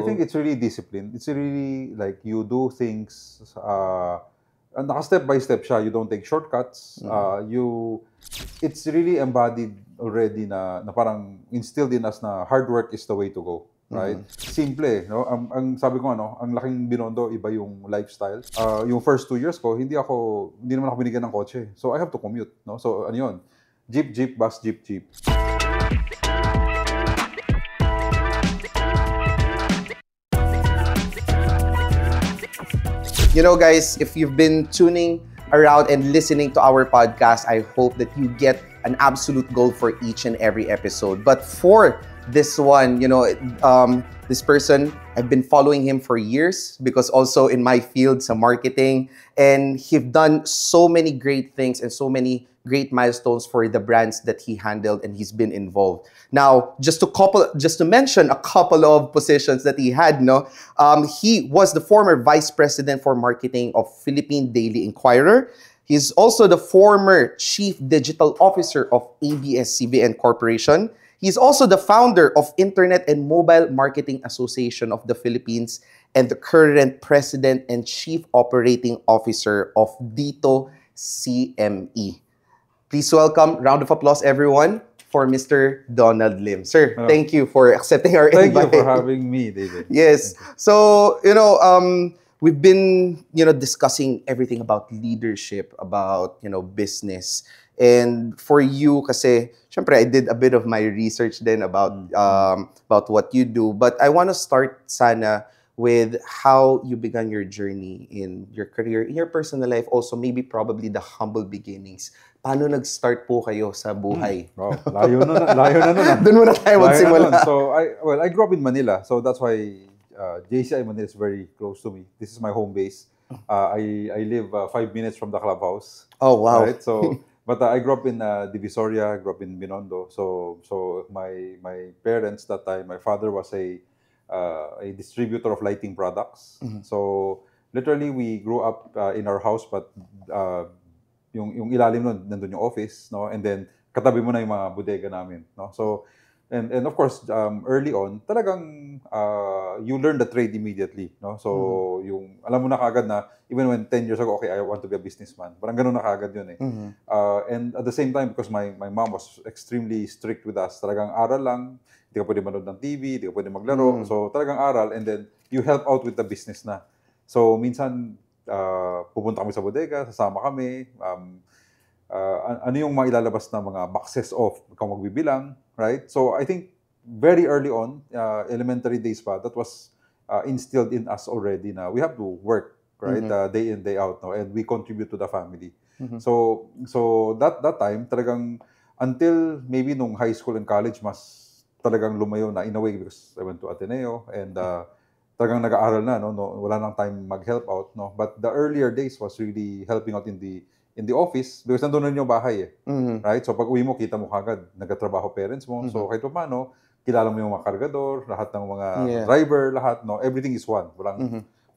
think it's really discipline. It's really like you do things, naka-step by step siya. You don't take shortcuts. It's really embodied already na parang instilled in us na hard work is the way to go. Right? Simple, no? Ang sabi ko ang laking Binondo, iba yung lifestyle. Yung first 2 years ko, hindi naman ako binigyan ng kotse. So I have to commute, no? So ano yun? Jeep, bus, jeep. You know, guys, if you've been tuning around and listening to our podcast, I hope that you get an absolute gold for each and every episode. But for this one, you know, this person, I've been following him for years because also in my field, some marketing, and he's done so many great things and so many great milestones for the brands that he handled and he's been involved. Now, just to mention a couple of positions that he had, he was the former Vice President for Marketing of Philippine Daily Inquirer. He's also the former Chief Digital Officer of ABS-CBN Corporation. He's also the founder of Internet and Mobile Marketing Association of the Philippines and the current President and Chief Operating Officer of Dito CME. Please welcome, round of applause everyone, for Mr. Donald Lim. Sir, thank you for accepting our invite. Thank you for having me, David. Yes. So, we've been, discussing everything about leadership, about, business. And for you, kasi, syempre, I did a bit of my research then about what you do. But I want to start sana with how you began your journey in your career, in your personal life, also maybe probably the humble beginnings. Paano nag-start po kayo sa buhay? Wow, layo na nun. Doon muna tayo magsimula. So, I grew up in Manila. So, that's why JCI Manila is very close to me. This is my home base. I live 5 minutes from the clubhouse. Oh, wow. Right? So, but I grew up in Divisoria, I grew up in Binondo. So my parents that time, my father was a distributor of lighting products. So literally we grew up in our house, but yung ilalim nun, nandun yung office, no? And then katabi mo na yung mga bodega namin, no? So and of course early on, talagang you learn the trade immediately, no? So yung alam mo na kaagad na even when 10 years ago, okay, I want to be a businessman. Parang ganun na kaagad yun eh. And at the same time, because my mom was extremely strict with us, talagang aral lang, hindi ka pwede manood ng TV, hindi ka pwede maglaro. So talagang aral, and then you help out with the business na. So minsan, pupunta kami sa bodega, sasama kami, ano yung mailalabas na mga boxes of ikaw magbibilang, right? So I think very early on, elementary days pa, that was instilled in us already na we have to work, right? Day in, day out, no? And we contribute to the family. So that time, talagang until maybe nung high school and college, mas talagang lumayo na in a way because I went to Ateneo and talagang nag-aaral na, no? Wala nang time mag-help out, no? But the earlier days was really helping out in the office because nandun na yung bahay eh. Right? So pag uwi mo, kita mo kagad, nagtatrabaho parents mo. So kahit pa paano, kilala mo yung mga kargador, lahat ng mga driver, lahat, no? Everything is one.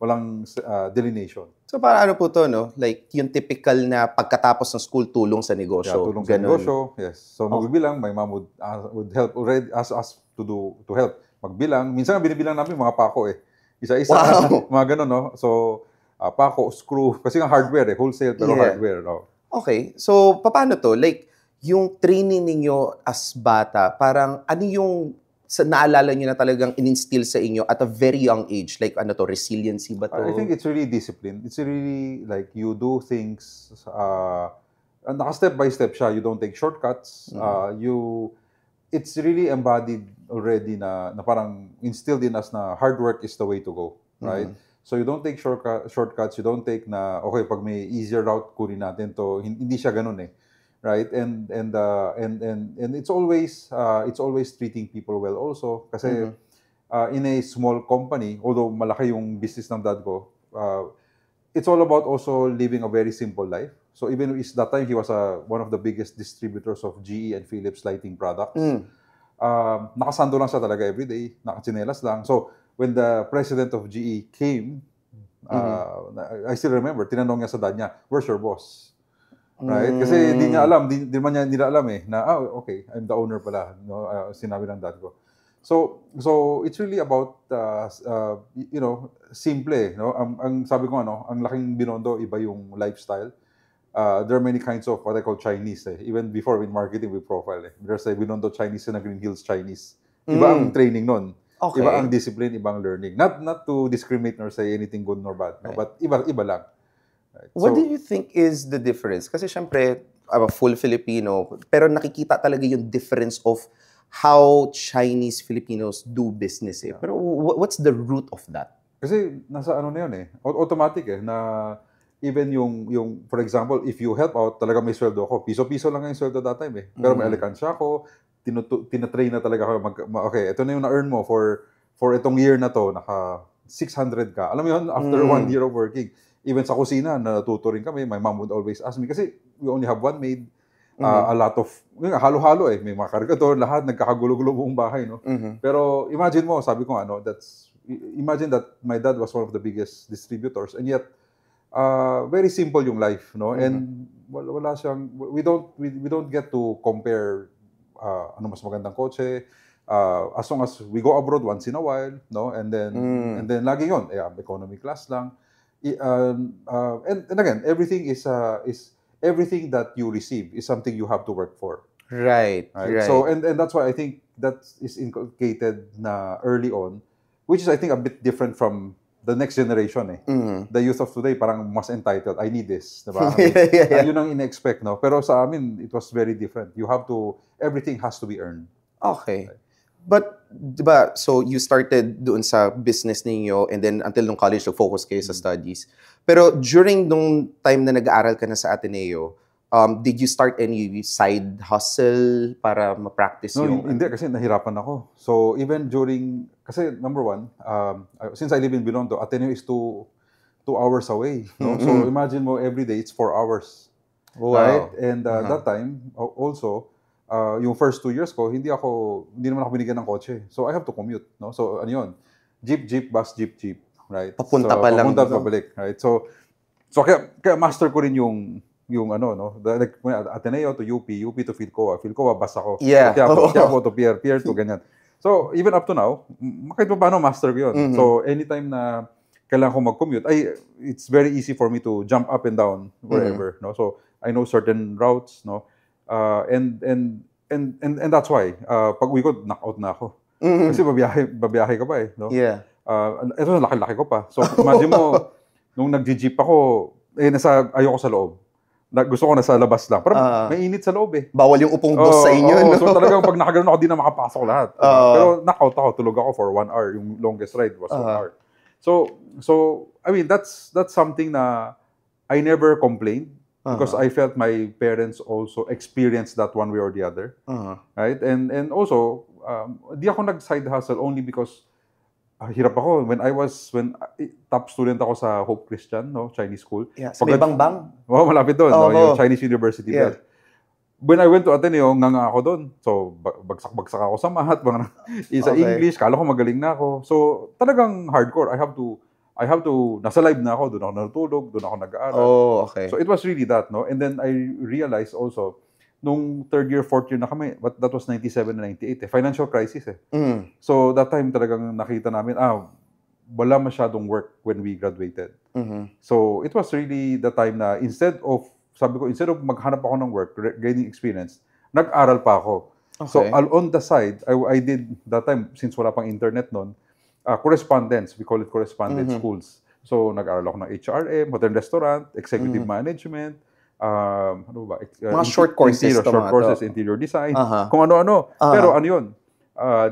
Walang delineation. So para ano po to, no? Like yung typical na pagkatapos ng school, tulong sa negosyo. Yeah, tulong sa negosyo, yes. So magbibilang, my mom would help already, ask us to help magbilang. Minsan binibilang namin mga pako eh. Isa-isa, mga ganun, no? So, pako, screw, kasi nga hardware eh, wholesale pero hardware. No? Okay, so paano to? Like, yung training ninyo as bata, parang ano yung naalala nyo na talagang in-instill sa inyo at a very young age? Like, ano to, resiliency ba to? I think it's really discipline. It's really like you do things, naka-step by step siya. You don't take shortcuts. It's really embodied already na parang instilled in us na hard work is the way to go, right? So you don't take shortcuts, you don't take na okay pag may easier route kunin natin to, hindi siya ganun eh, right? And it's always treating people well also kasi in a small company, although malaki yung business ng dad ko, it's all about also living a very simple life. So even if that time he was one of the biggest distributors of GE and Philips lighting products. Nakasando lang siya talaga everyday, nakatsinelas lang. So when the president of GE came, I still remember, tinanong niya sa dad niya, where's your boss? Right? Kasi di niya alam, di man niya nila alam eh, na okay, I'm the owner pala. No? Sinabi ng dad ko. So it's really about simple, no? Ang sabi ko ang laking Binondo iba yung lifestyle. There are many kinds of what I call Chinese. Even before in marketing we profile. There's a Binondo Chinese and a Green Hills Chinese. Iba ang training nun. Okay. Iba ang discipline, ibang learning. Not to discriminate nor say anything good nor bad, no? But iba lang. Right? What do you think is the difference? Kasi syempre, I'm a full Filipino, pero nakikita talaga yung difference of how Chinese Filipinos do business. Pero what's the root of that? Kasi nasa na yun automatic na even yung for example, if you help out, talaga may sweldo ako. Piso-piso lang yung sweldo that time Pero may alikansya ako, tinatrain na talaga ako. Okay, ito na yung na-earn mo for itong year na to, naka 600 ka. Alam mo yun, after 1 year of working. Even sa kusina, natuto rin kami. My mom would always ask me, kasi we only have one maid. A lot of, halo-halo may mga kargador, lahat, nagkakagulo-gulo buong bahay, no? Pero imagine mo, sabi ko imagine that my dad was one of the biggest distributors, and yet, very simple yung life, no? And wala siyang, we don't get to compare, mas magandang kotse, as long as we go abroad once in a while, no? And then lagi yun, economy class lang. And again, everything is everything that you receive is something you have to work for. Right. So and that's why I think that is inculcated na early on, which is I think a bit different from the next generation The youth of today parang mas entitled. I need this, diba? Yun ang ina-expect, no? Pero sa amin, it was very different. Everything has to be earned. Okay. But, diba, so you started doon sa business ninyo and then until nung college, focus kayo sa studies. Pero during nung time na nag-aaral ka na sa Ateneo, did you start any side hustle para ma-practice yung... Hindi, kasi nahirapan ako. So, even during... Kasi, number one, since I live in Binondo, Ateneo is 2 hours away. No? So, imagine mo, every day, it's 4 hours. Wow. Right? And that time, also, yung first 2 years ko, hindi naman ako binigyan ng kotse. So, I have to commute. No? So, ano yun? Jeep, bus, jeep. Right? Papunta pa lang. Papunta, pabalik. Right? So kaya master ko rin yung like Ateneo to UP to Philcoa, bus ako. Yeah. Tiapo to Pierre to ganyan. So, even up to now, kahit pa paano master ko yun. So, anytime na kailangan ko mag-commute, it's very easy for me to jump up and down wherever. No? So, I know certain routes, no? And that's why pag uwi ko, knock-out na ako. Kasi babiyahe ka pa no? Yeah. Ito laki-laki ko pa. So imagine mo nung nagji-jeep ako, ayoko sa loob. Gusto ko nasa labas lang. Pero may init sa loob Bawal yung upong boss sa inyo. No? So talagang pag nakaganoon ako, di na makapasok lahat. Pero knock-out ako, tulog ako for 1 hour. Yung longest ride was 1 hour. So I mean, that's something na I never complained. Because I felt my parents also experienced that one way or the other, right? And also, di ako nag-side hustle only because hirap ako when top student ako sa Hope Christian, no, Chinese school. Yeah, sa Bangbang. Malapit doon, no, yung Chinese University. Yeah. When I went to Ateneo, nga ako doon. So bagsak ako sa math, sa English, kala ko magaling na ako. So talagang hardcore. I have to, nasa live na ako, doon ako natutulog, doon ako nag-aaral. Oh, okay. So it was really that, no? And then I realized also, nung 3rd year, 4th year na kami, but that was 97 and 98, financial crisis So that time talagang nakita namin, wala masyadong work when we graduated. So it was really the time na instead of maghanap ako ng work, gaining experience, nag-aral pa ako. Okay. So on the side, I did that time, since wala pang internet noon, correspondence, we call it correspondence schools. So, nag-aral ako ng HRM, hotel restaurant, executive management, mga short courses, interior design, kung ano-ano. Pero ano yun?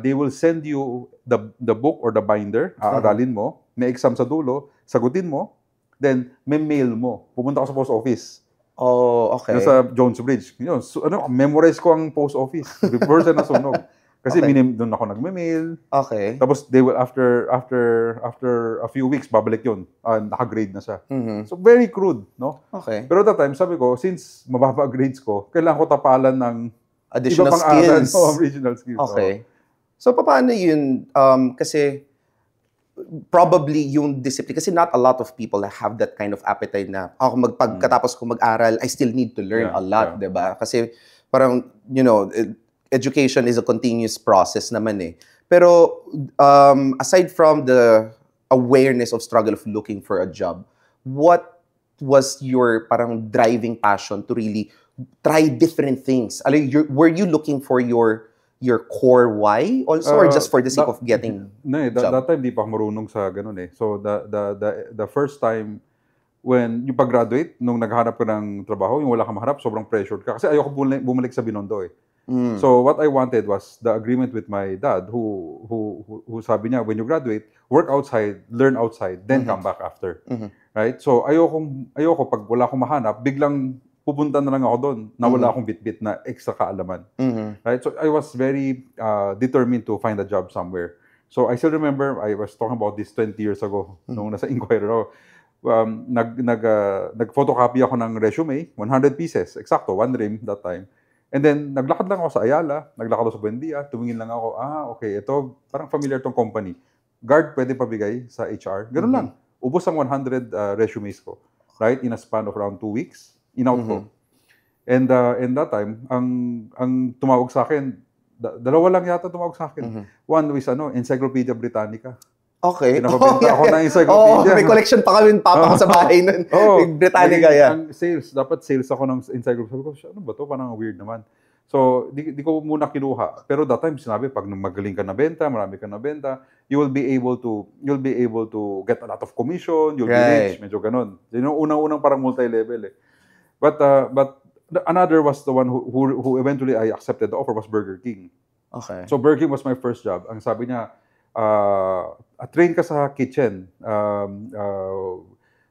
They will send you the book or the binder, aaralin mo, may exam sa dulo, sagutin mo, then may mail mo. Pupunta ka sa post office. Oh, okay. Sa Jones Bridge. Yun, memorize ko ang post office before sa nasunog. Kasi doon ako nagme-mail. Okay. Tapos they will after a few weeks babalik 'yon. Naka-grade na siya. So very crude, no? Okay. Pero that time sabi ko, since mababa grades ko, kailangan ko tapalan ng additional skills. Original skills. Okay. So paano 'yun kasi probably yung discipline kasi not a lot of people have that kind of appetite na ako pagkatapos ko mag-aral, I still need to learn a lot, 'di ba? Kasi parang education is a continuous process naman Pero aside from the awareness of struggle of looking for a job, what was your parang driving passion to really try different things? Were you looking for your core why also, or just for the sake of getting job? That time di pa ako marunong sa ganun eh. So the first time when you pag-graduate, nung naghanap ka ng trabaho, yung wala kang mahanap, sobrang pressured ka. Kasi ayoko bumalik sa Binondo eh. So what I wanted was the agreement with my dad who sabi niya, when you graduate, work outside, learn outside, then come back after. Right? So ayoko pag wala akong mahanap, biglang pupunta na lang ako doon na wala akong bit-bit na extra kaalaman. Right? So I was very determined to find a job somewhere. So I still remember, I was talking about this 20 years ago, nung nasa Inquirer ako. Nag-photocopy ako ng resume, 100 pieces, eksakto, 1 ream that time. And then, naglakad lang ako sa Ayala, naglakad ako sa Buendia, tumingin lang ako, okay, ito, parang familiar tong company. Guard, pwede pabigay sa HR. Ganun lang. Ubos ang 100 resumes ko. Right? In a span of around 2 weeks. In-out ko. And that time, ang tumawag sa akin, dalawa lang yata tumawag sa akin. One was, Encyclopedia Britannica. Okay. Pinapabenta ako ng encyclopedia. May collection pa kami papa ko sa bahay nun. Britannica, Ang sales, dapat sales ako ng encyclopedia. Sabi ko, ano ba to? Parang weird naman. So, di ko muna kinuha. Pero that time, sinabi, pag magaling ka na benta, marami ka na benta, you'll be able to get a lot of commission, you'll be rich, medyo ganun. Yun yung unang-unang parang multi-level eh. But another was the one who eventually I accepted the offer was Burger King. Okay. So Burger King was my first job. Ang sabi niya, train ka sa kitchen.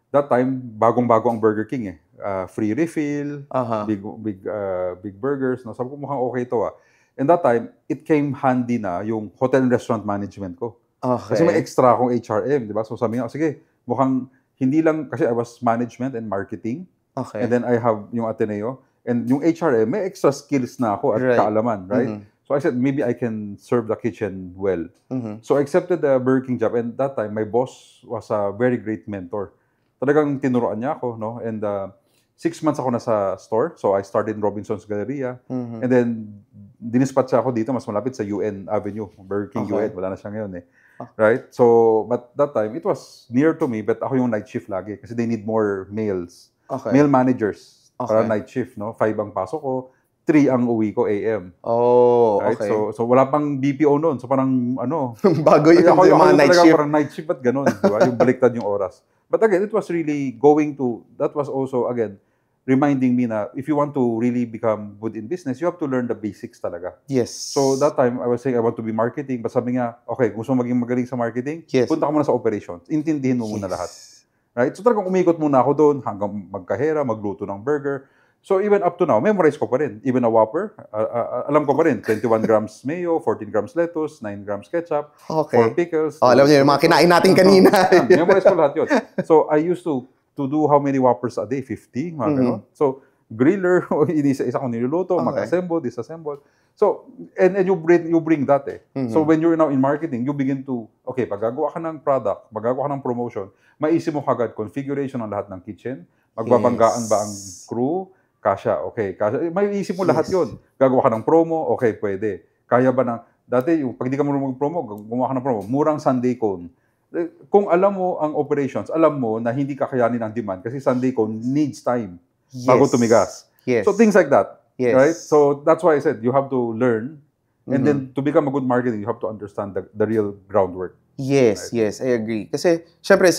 That time, bagong-bago ang Burger King eh. Free refill, big burgers. No? Sabi ko, mukhang okay ito ah. And that time, it came handy na yung hotel and restaurant management ko. Okay. Kasi may extra akong HRM, di ba? So sabi nga, sige, mukhang hindi lang, kasi I was management and marketing. Okay. And then I have yung Ateneo. And yung HRM, may extra skills na ako at kaalaman, right? So I said, maybe I can serve the kitchen well. So I accepted the Burger King job. And that time, my boss was a very great mentor. Talagang tinuruan niya ako, no? And 6 months ako nasa store. So I started in Robinson's Galleria. And then, dinispatch ako dito, mas malapit sa UN Avenue. Burger King UN. Wala na siya ngayon eh. Right? So, but that time, it was near to me. But ako yung night shift lagi. Kasi they need more males. Male managers. Para night shift, no? 5 ang pasok ko. 3 ang uwi ko AM. Oh, right? okay. So wala pang BPO noon. So parang bago yung mga night shift. Parang night shift at ganun. Diba? Yung baliktad yung oras. But again, it was really that was also, again, reminding me na if you want to really become good in business, you have to learn the basics talaga. Yes. So that time, I was saying I want to be marketing. But sabi niya, okay, gusto mo maging magaling sa marketing? Punta ka muna sa operations. Intindihin mo muna lahat. Right? So talagang umikot muna ako doon hanggang magkahera, magluto ng burger. So even up to now, memorize ko pa rin. Even a Whopper, alam ko pa rin. 21 grams mayo, 14 grams lettuce, 9 grams ketchup, 4 pickles. Alam niyo, yung mga kinain natin kanina. Memorize ko lahat yun. So I used to do how many Whoppers a day? 50? Mga gano'n. So griller, isa kong niluluto, mag-assemble, disassemble. So, and you bring that eh. So when you're now in marketing, you begin to, okay, pag gagawa ka ng product, magagawa ka ng promotion, maisip mo kagad configuration ng lahat ng kitchen, magbabanggaan ba ang crew, kasya, okay, kasya. May isip mo lahat yun. Gagawa ka ng promo, okay, pwede. Kaya ba ng, dati, yung, pag di ka marunong mag-promo, gumawa ka ng promo, murang Sunday cone. Kung alam mo ang operations, alam mo na hindi kakayanin ang demand kasi Sunday cone needs time bago tumigas. So things like that. Right? So that's why I said you have to learn and then to become a good marketing, you have to understand the real groundwork. Yes, right? Yes, I agree. Kasi syempre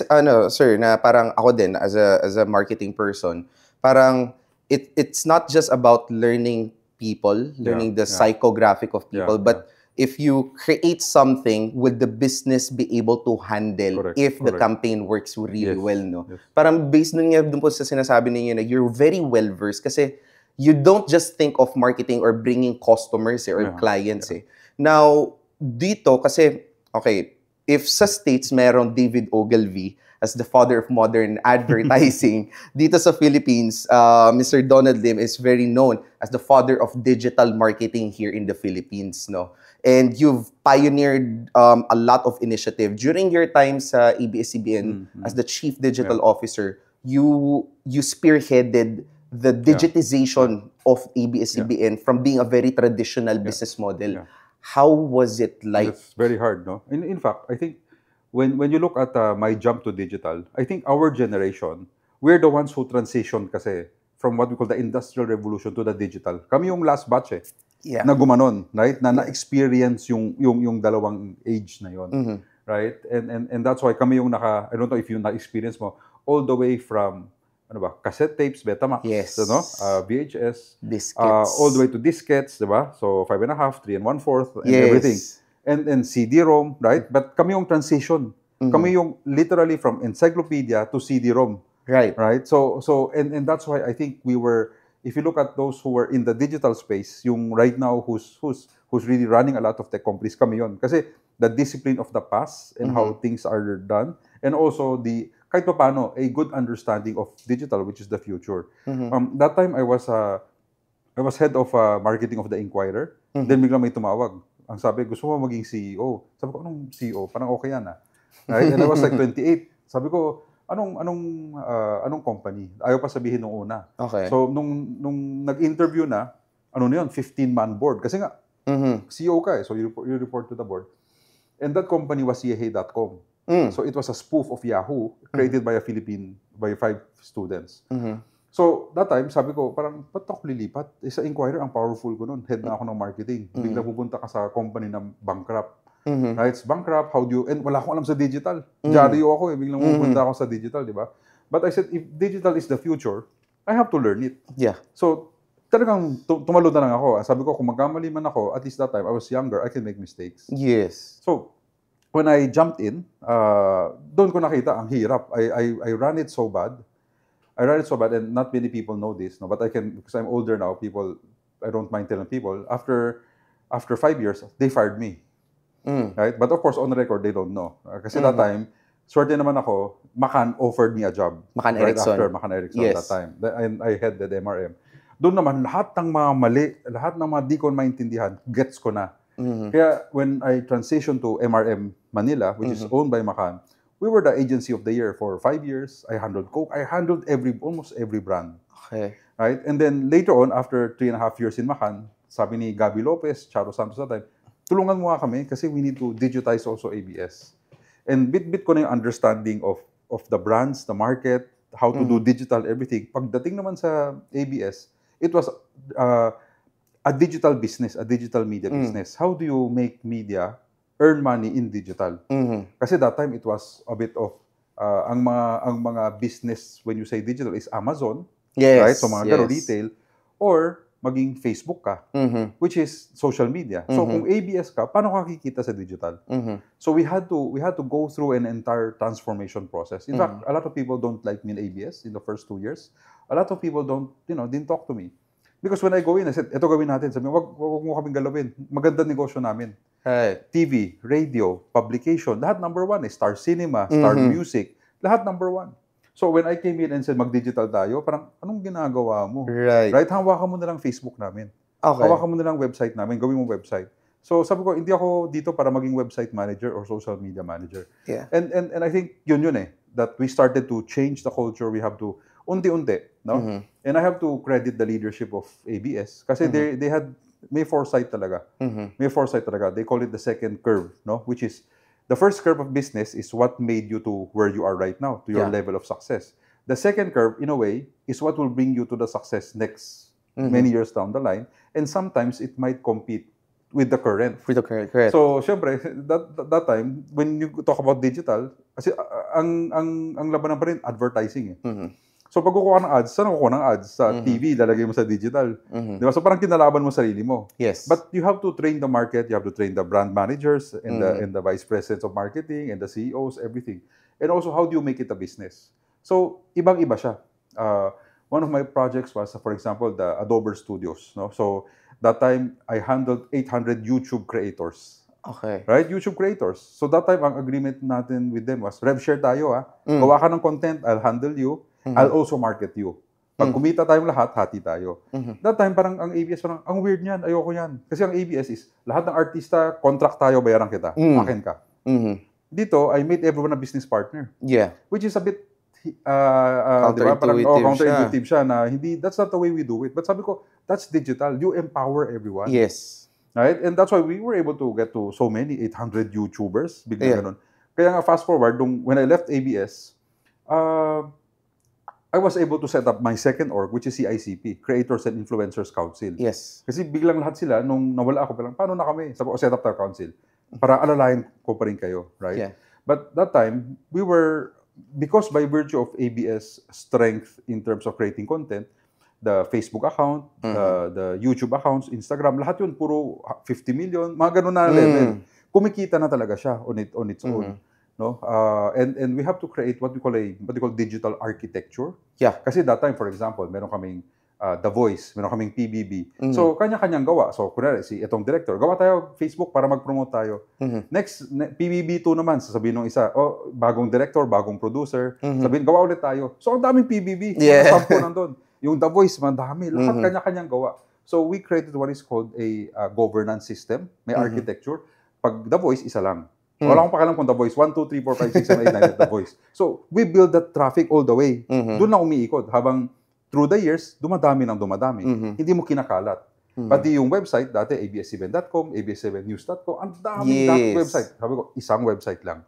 sir, na parang ako din as a marketing person, parang it's not just about learning people, learning the psychographic of people, but if you create something, will the business be able to handle if the campaign works really well, no? Parang based dun po sa sinasabi ninyo na you're very well versed kasi you don't just think of marketing or bringing customers or clients eh. Now, dito kasi, okay, if sa States merong David Ogilvy as the father of modern advertising, dito sa Philippines, Mr. Donald Lim is very known as the father of digital marketing here in the Philippines, no? And you've pioneered a lot of initiative. During your time sa ABS-CBN as the Chief Digital Officer, you spearheaded the digitization of ABS-CBN from being a very traditional business model. How was it like? It's very hard, no? In fact, I think when you look at my jump to digital, I think our generation, we're the ones who transitioned kasi from what we call the industrial revolution to the digital. Kami yung last batch Yeah. na gumanon, right? Na na-experience yung dalawang age na yon, Mhm. right? And that's why kami yung I don't know if yung na-experience mo all the way from cassette tapes, Betamax, Yes. VHS, Biscuits. all the way to diskettes, diba? So 5.5, 3 1/4, and Yes. everything. And CD-ROM, right? But kami yung transition. Kami yung literally from encyclopedia to CD-ROM, Right. right? So and that's why I think we were, if you look at those who were in the digital space, yung right now who's really running a lot of tech companies, kami yun. Kasi the discipline of the past and how things are done, and also the kahit pa paano, a good understanding of digital, which is the future. That time I was head of marketing of the Inquirer. Then biglang may tumawag. Ang sabi, gusto mo maging CEO? Sabi ko, anong CEO? Parang okay yan, ah. Right? And I was like 28. Sabi ko, anong company? Ayaw pa sabihin nung una. Okay. So nung nag-interview na, ano na yun, 15-man board. Kasi nga, CEO ka eh. So you report to the board. And that company was Yehe.com. So it was a spoof of Yahoo created by 5 students. So that time, sabi ko, parang, ba't ako lilipat? Sa Inquirer, ang powerful ko nun. Head na ako ng marketing. Bigla pupunta ka sa company na bankrupt. Right? It's bankrupt, how do you... And wala akong alam sa digital. Jaryo ako eh. Biglang pupunta ako sa digital, di ba? But I said, if digital is the future, I have to learn it. Yeah. So, talagang tumalo na lang ako. Sabi ko, kung magkamali man ako, at least that time, I was younger, I can make mistakes. Yes. So, when I jumped in, doon ko nakita ang hirap. I ran it so bad. And not many people know this, no? But I can, because I'm older now, I don't mind telling people, after 5 years, they fired me. Right? But of course, on record, they don't know. Kasi that time, swerte naman ako, Macan offered me a job. Macan right Erickson. after Macan Erickson Yes. that time. And I headed MRM. Doon naman, lahat ng mga mali, lahat ng mga di ko maintindihan, gets ko na. Kaya when I transitioned to MRM Manila, which is owned by Macan, we were the agency of the year for 5 years. I handled Coke. I handled almost every brand. Okay. Right? And then later on, after 3.5 years in Macan, sabi ni Gabby Lopez, Charo Santos that time, tulungan mo nga kami kasi we need to digitize also ABS. And bit-bit ko na yung understanding of the brands, the market, how to do digital, everything. Pagdating naman sa ABS, it was a digital business, a digital media business. How do you make media earn money in digital? Kasi that time it was a bit of ang mga business when you say digital is Amazon, Yes. right? So mga yes. retail, or maging Facebook ka, which is social media. So kung ABS ka, paano ka kikita sa digital? So we had to go through an entire transformation process. In fact, a lot of people don't like me in ABS in the first 2 years. A lot of people didn't talk to me. Because when I go in, I said, eto gawin natin. Sabi, wag mo kaming galawin. Maganda negosyo namin. Right. TV, radio, publication, lahat number 1 eh. Star Cinema, Star Music, lahat number 1. So when I came in and said, mag-digital tayo, parang, anong ginagawa mo? Right. Right? Hawakan mo na lang Facebook namin. Okay. Hawakan mo na lang website namin. Gawin mo website. So sabi ko, hindi ako dito para maging website manager or social media manager. Yeah. And I think yun eh, that we started to change the culture. We have to, unti-unti, no? And I have to credit the leadership of ABS kasi they had, may foresight talaga. May foresight talaga. They call it the second curve, no? Which is, the first curve of business is what made you to where you are right now, to your level of success. The second curve, in a way, is what will bring you to the success next many years down the line. And sometimes it might compete with the current. With the current, correct. So, syempre, that time, when you talk about digital, kasi ang labanan pa rin, advertising eh. So, pag kukuha ng ads, saan kukuha ng ads? Sa TV, lalagay mo sa digital. Di ba? So, parang kinalaban mo sarili mo. Yes. But you have to train the market, you have to train the brand managers and the vice presidents of marketing and the CEOs, everything. And also, how do you make it a business? So, ibang-iba siya. One of my projects was, for example, the Adobe Studios. No? So, that time, I handled 800 YouTube creators. Okay. Right? YouTube creators. So, that time, ang agreement natin with them was, rev share tayo ha. Gawa ka ng content, I'll handle you. I'll also market you. Pag kumita tayong lahat, hati tayo. That time, parang ang ABS, parang, ang weird niyan, ayoko yan. Kasi ang ABS is, lahat ng artista, contract tayo, bayaran kita. Akin ka. Dito, I made everyone a business partner. Yeah. Which is a bit, diba? Parang, counterintuitive siya na, hindi, that's not the way we do it. But sabi ko, that's digital. You empower everyone. Yes. Right? And that's why we were able to get to so many 800 YouTubers. Bigla Yeah. ganun. Kaya nga fast forward, when I left ABS, I was able to set up my second org, which is CICP, Creators and Influencers Council. Yes. Kasi biglang lahat sila, nung nawala ako, bilang, paano na kami? Sabi ko, set up tayo council. Para alalayan ko pa rin kayo, right? Yeah. But that time, because by virtue of ABS strength in terms of creating content, the Facebook account, the YouTube accounts, Instagram, lahat yun, puro 50 million, mga ganun na level. Kumikita na talaga siya on its own. No? And we have to create what we call digital architecture. Yeah. Kasi that time, for example, meron kaming The Voice, meron kaming PBB. So, kanya-kanyang gawa. So, kunwari, itong director, gawa tayo Facebook para mag-promote tayo. Next, PBB 2 naman, sasabihin ng isa, bagong director, bagong producer, sabihin, gawa ulit tayo. So, ang daming PBB. Yeah. Sampo nandun. Yung The Voice, madami. Lahat kanya-kanyang gawa. So, we created what is called a governance system. May architecture. Pag The Voice, isa lang. Wala akong pakialam kung The Voice. 1, 2, 3, 4, 5, 6, 7, 8, 9, The Voice. So, we build that traffic all the way. Doon lang umiikot. Habang through the years, dumadami ng dumadami. Hindi mo kinakalat. Pati yung website, dati abs7.com, abs7news.com, ang daming website. Sabi ko, isang website lang.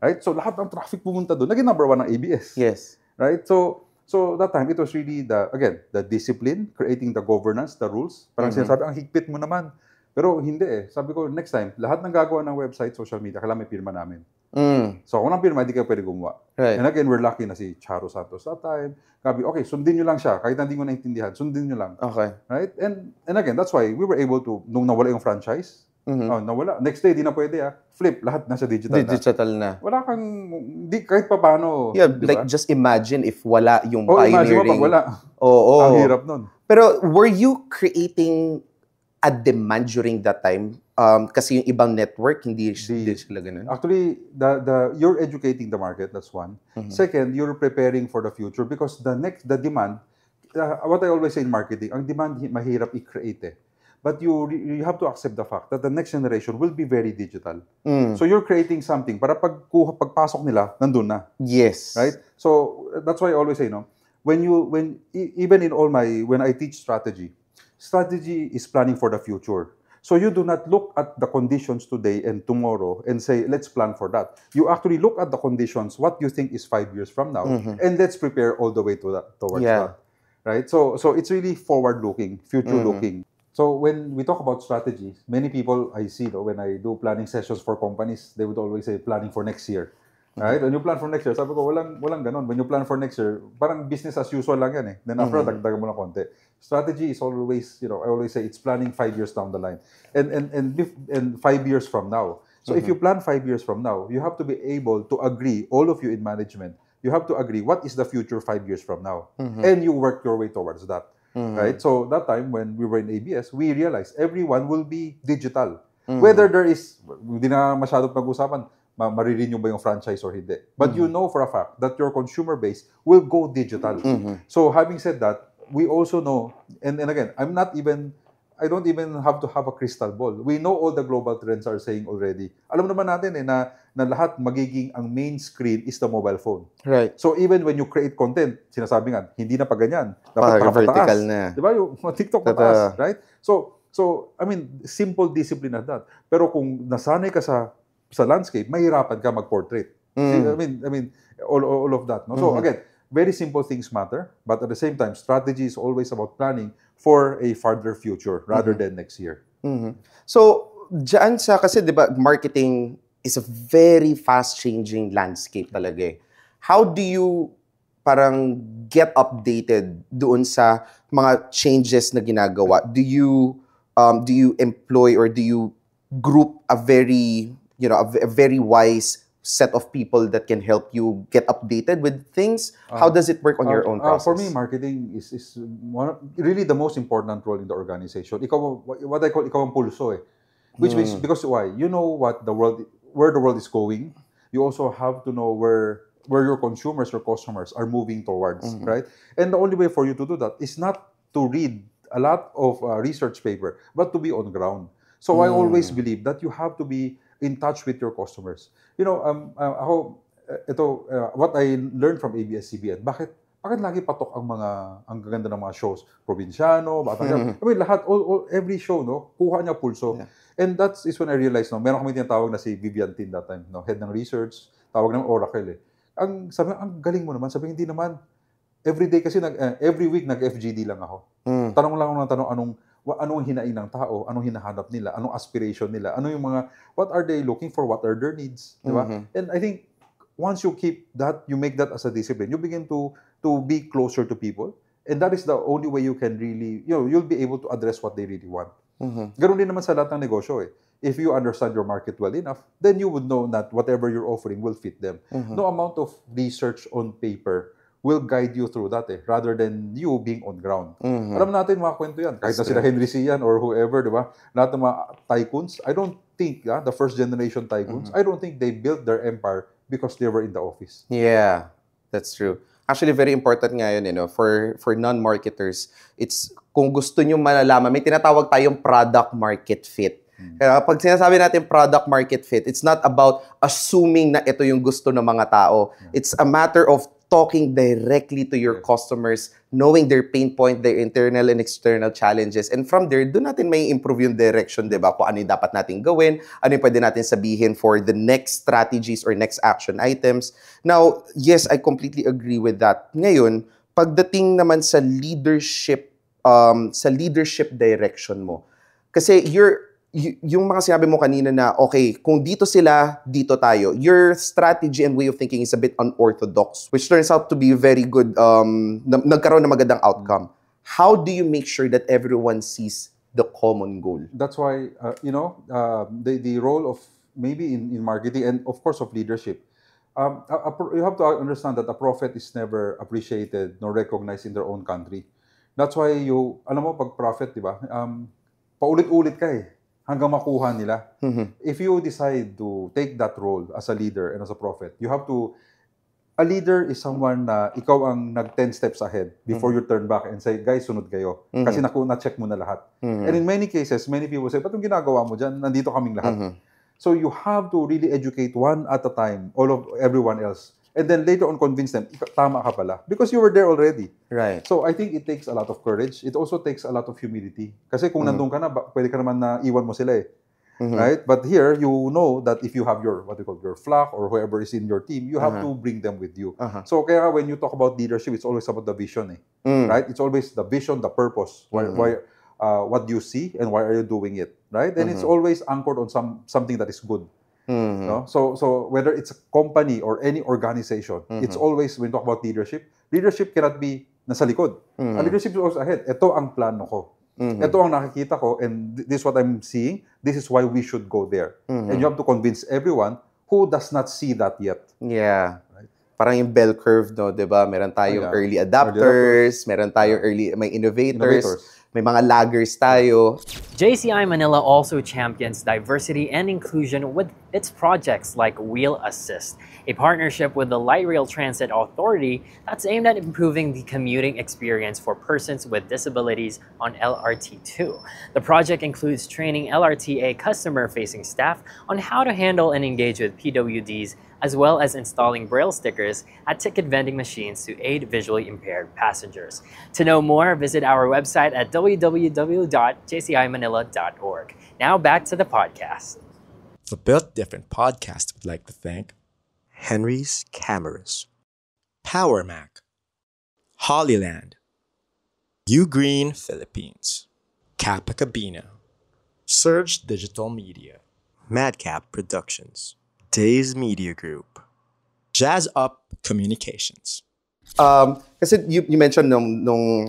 Right? So, lahat ng traffic pumunta doon. Naging number 1 ng ABS. Yes. Right? So that time, it was really the discipline, creating the governance, the rules. Parang sinasabi, ang higpit mo naman. Pero hindi Sabi ko, next time, lahat ng gagawa ng website, social media, kailangan may pirma namin. So kung ang pirma, hindi kayo pwede gumawa. Right. And again, we're lucky na si Charo Santos that time. Sabi, okay, sundin nyo lang siya. Kahit hindi mo naintindihan, sundin nyo lang. Okay. Right? And again, that's why we were able to, nung nawala yung franchise, nawala. Next day, di na pwede flip, lahat nasa digital na. Digital na. Wala kang, kahit pa paano. Yeah, diba? like just imagine if wala yung Imagine mo pioneering. pag wala. Oo. Ang hirap nun. Pero were you creating a demand during that time? Kasi yung ibang network, hindi sila ganun. Actually, you're educating the market, that's one. Second, you're preparing for the future because the demand, what I always say in marketing, ang demand mahirap i-create But you have to accept the fact that the next generation will be very digital. So you're creating something para pagpasok nila, nandun na. Yes. Right? So that's why I always say, even in when I teach strategy is planning for the future. So you do not look at the conditions today and tomorrow and say, let's plan for that. You actually look at the conditions, what you think is 5 years from now, and let's prepare all the way towards that. Right? So it's really forward-looking, future-looking. So when we talk about strategy, many people I see, when I do planning sessions for companies, they would always say planning for next year. Right? When you plan for next year, sabi ko, walang ganon. When you plan for next year, parang business as usual lang yan Then after, dagdagan mo ng konti. Strategy is always, I always say, it's planning 5 years down the line. And 5 years from now. So if you plan 5 years from now, you have to be able to agree, all of you in management, you have to agree, what is the future 5 years from now? And you work your way towards that. Right? So that time, when we were in ABS, we realized everyone will be digital. Whether there is, hindi na masyadong pag-usapan, marirenew ba yung franchise or hindi. But you know for a fact that your consumer base will go digital. So having said that, we also know, and again, I don't even have to have a crystal ball. We know all the global trends are saying already. Alam naman natin na lahat magiging ang main screen is the mobile phone. Right. So even when you create content, sinasabi nga, hindi na pa ganyan. Dapat vertical na. Di ba? Yung TikTok pataas, right? So, I mean, simple discipline na that. Pero kung nasanay ka sa landscape, mahirapan ka mag-portrait. I mean, all of that. No? So again, very simple things matter, but at the same time, strategy is always about planning for a farther future rather than next year. So, dyan kasi di ba, marketing is a very fast-changing landscape talaga How do you parang get updated doon sa mga changes na ginagawa? Do you employ or do you group a very wise set of people that can help you get updated with things? How does it work on your own process? For me, marketing is really the most important role in the organization. What I call ikaw ang pulso Which means, because why? You know where the world is going. You also have to know where your consumers or customers are moving towards, right? And the only way for you to do that is not to read a lot of research paper, but to be on ground. So I always believe that you have to be in touch with your customers. What I learned from ABS-CBN, bakit bakit lagi patok ang gaganda ng mga shows? Probinsyano, Batang I mean, lahat, every show, no? Kuha niya pulso. Yeah. And that is when I realized, no? Meron kami tinatawag na si Vivian Tin that time, no? Head ng research, tawag ng Oracle, eh. Sabi, ang galing mo naman. Sabi, hindi naman. Every day kasi, every week, nag-FGD lang ako. Tanong lang ako ng tanong, anong hinain ng tao, anong hinahanap nila, anong aspiration nila, ano yung mga, what are they looking for, what are their needs, di ba? And I think, once you keep that, you make that as a discipline, you begin to be closer to people, and that is the only way you can really, you'll be able to address what they really want. Ganun din naman sa lahat ng negosyo, eh. If you understand your market well enough, then you would know that whatever you're offering will fit them. No amount of research on paper will guide you through that, eh, rather than you being on ground. Alam natin mga kwento yan. Kahit na sila Henry Sian or whoever, di ba? Lahat ng mga tycoons, I don't think, the first generation tycoons, I don't think they built their empire because they were in the office. Yeah, that's true. Actually, very important nga yun, for non-marketers. It's, kung gusto nyo malalaman, may tinatawag tayong product market fit. Kaya pag sinasabi natin product market fit, it's not about assuming na ito yung gusto ng mga tao. It's a matter of talking directly to your customers, knowing their pain point, their internal and external challenges. And from there, doon natin may improve yung direction, di ba? Kung ano yung dapat natin gawin, ano yung pwede natin sabihin for the next strategies or next action items. Now, yes, I completely agree with that. Ngayon, pagdating naman sa leadership direction mo, kasi yung mga sinabi mo kanina na, okay, kung dito sila, dito tayo. Your strategy and way of thinking is a bit unorthodox, which turns out to be very good, nagkaroon ng magandang outcome. How do you make sure that everyone sees the common goal? That's why, the role of, maybe in marketing and of course of leadership, you have to understand that a prophet is never appreciated nor recognized in their own country. That's why alam mo, pag prophet, di ba, paulit-ulit ka eh. Hanggang makuha nila. If you decide to take that role as a leader and as a prophet, a leader is someone na ikaw ang nag 10 steps ahead before you turn back and say, guys, sunod kayo. Kasi na-check mo na lahat. And in many cases, many people say, ba't yung ginagawa mo dyan? Nandito kaming lahat. So you have to really educate one at a time, everyone else. And then later on convince them, tama ka pala. Because you were there already. Right. So I think it takes a lot of courage. It also takes a lot of humility. Kasi kung nandun ka na, pwede ka naman na iwan mo sila eh. Right? But here, you know that if you have your flock or whoever is in your team, you have to bring them with you. So kaya when you talk about leadership, it's always about the vision eh. Right? It's always the vision, the purpose. Why what do you see and why are you doing it? Right? And it's always anchored on something that is good. No? So whether it's a company or any organization, it's always, when you talk about leadership cannot be nasa likod. Leadership is always ahead. Ito ang plano ko. Ito ang nakikita ko, and this is what I'm seeing. This is why we should go there. And you have to convince everyone who does not see that yet. Yeah. Right? Parang yung bell curve, no? Diba? Meron tayong early adapters, meron tayong may innovators. May mga laggers tayo. JCI Manila also champions diversity and inclusion with its projects like Wheel Assist, a partnership with the Light Rail Transit Authority that's aimed at improving the commuting experience for persons with disabilities on LRT2. The project includes training LRTA customer-facing staff on how to handle and engage with PWDs, as well as installing Braille stickers at ticket vending machines to aid visually impaired passengers. To know more, visit our website at www.jcimanila.org. Now back to the podcast. The Built Different podcast would like to thank Henry's Cameras, Power Mac, Hollyland, Ugreen Philippines, Kappa Cabina, Surge Digital Media, Madcap Productions, Days Media Group, Jazz Up Communications. Kasi you mentioned nung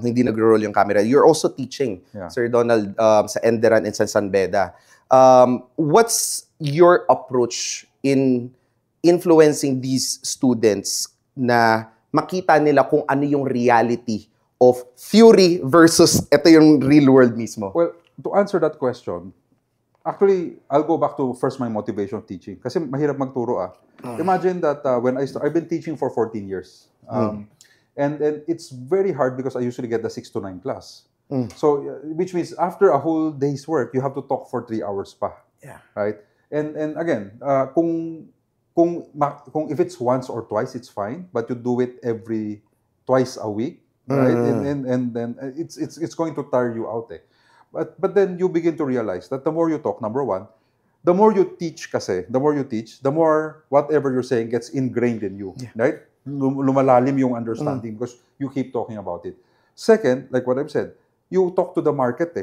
hindi nagro-roll yung camera, you're also teaching, Sir Donald, sa Enderan and sa San Beda. What's your approach in influencing these students na makita nila kung ano yung reality of theory versus ito yung real world mismo? Well, to answer that question, actually, I'll go back to first my motivation of teaching. Kasi mahirap magturo Imagine that when I've been teaching for 14 years. And it's very hard because I usually get the 6 to 9 class. So, which means after a whole day's work, you have to talk for 3 hours pa. Yeah. Right? And again, kung if it's once or twice, it's fine. But you do it every twice a week, right? And then it's going to tire you out. But then you begin to realize that the more you talk, number one, the more you teach kasi, the more whatever you're saying gets ingrained in you, right? Lumalalim yung understanding because you keep talking about it. Second, like what I've said, you talk to the market.